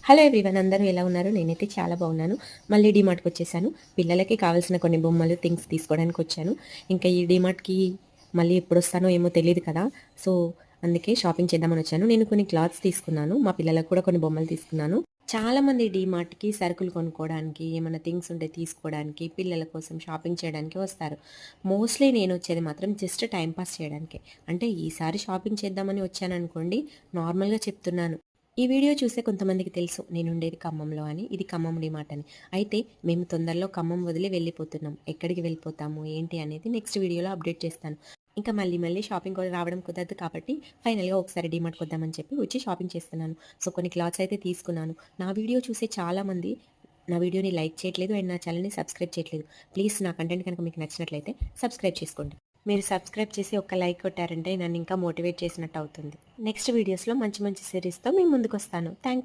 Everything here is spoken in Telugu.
హలో ఎవ్రీవన్, అందరూ ఎలా ఉన్నారు? నేనైతే చాలా బాగున్నాను. మళ్ళీ డీమార్ట్‌కి వచ్చేసాను. పిల్లలకి కావాల్సిన కొన్ని బొమ్మలు, థింగ్స్ తీసుకోవడానికి వచ్చాను. ఇంకా ఈ డీమార్ట్‌కి మళ్ళీ ఎప్పుడొస్తానో ఏమో తెలీదు కదా! సో, అందుకే షాపింగ్ చేద్దామని వచ్చాను. నేను కొన్ని క్లాత్స్ తీసుకున్నాను. మా పిల్లలకు కూడా కొన్ని బొమ్మలు తీసుకున్నాను. చాలామంది డీమార్ట్‌కి సరుకులు కొనుక్కోవడానికి, ఏమన్నా థింగ్స్ ఉంటే తీసుకోవడానికి, పిల్లల కోసం షాపింగ్ చేయడానికి వస్తారు. మోస్ట్‌లీ నేనొచ్చేది మాత్రం జస్ట్ టైమ్ పాస్ చేయడానికే. అంటే ఈసారి షాపింగ్ చేద్దామని వచ్చాననుకోండి, నార్మల్‌గా చెప్తున్నాను. ఈ వీడియో చూసే కొంతమందికి తెలుసు నేనుండేది ఖమ్మంలో అని. ఇది ఖమ్మం డీమార్ట్ అని. అయితే మేము తొందరలో ఖమ్మం వదిలి వెళ్ళిపోతున్నాం. ఎక్కడికి వెళ్ళిపోతాము, ఏంటి అనేది నెక్స్ట్ వీడియోలో అప్డేట్ చేస్తాను. ఇంకా మళ్ళీ మళ్ళీ షాపింగ్ కూడా రావడం కుదరదు కాబట్టి ఫైనల్‌గా ఒకసారి డీమార్ట్‌కి వద్దామని చెప్పి వచ్చి షాపింగ్ చేస్తున్నాను. సో, కొన్ని క్లాత్స్ అయితే తీసుకున్నాను. నా వీడియో చూసే చాలామంది నా వీడియోని లైక్ చేయట్లేదు అండ్ నా ఛానెల్‌ని సబ్స్క్రైబ్ చేయట్లేదు. ప్లీజ్ నా కంటెంట్ కనుక మీకు నచ్చినట్లయితే సబ్స్క్రైబ్ చేసుకోండి. మీరు సబ్స్క్రైబ్ చేసి ఒక లైక్ కొట్టారంటే నన్ను ఇంకా మోటివేట్ చేసినట్టు అవుతుంది. నెక్స్ట్ వీడియోస్‌లో మంచి మంచి సిరీస్‌తో మీ ముందుకొస్తాను. Thank you.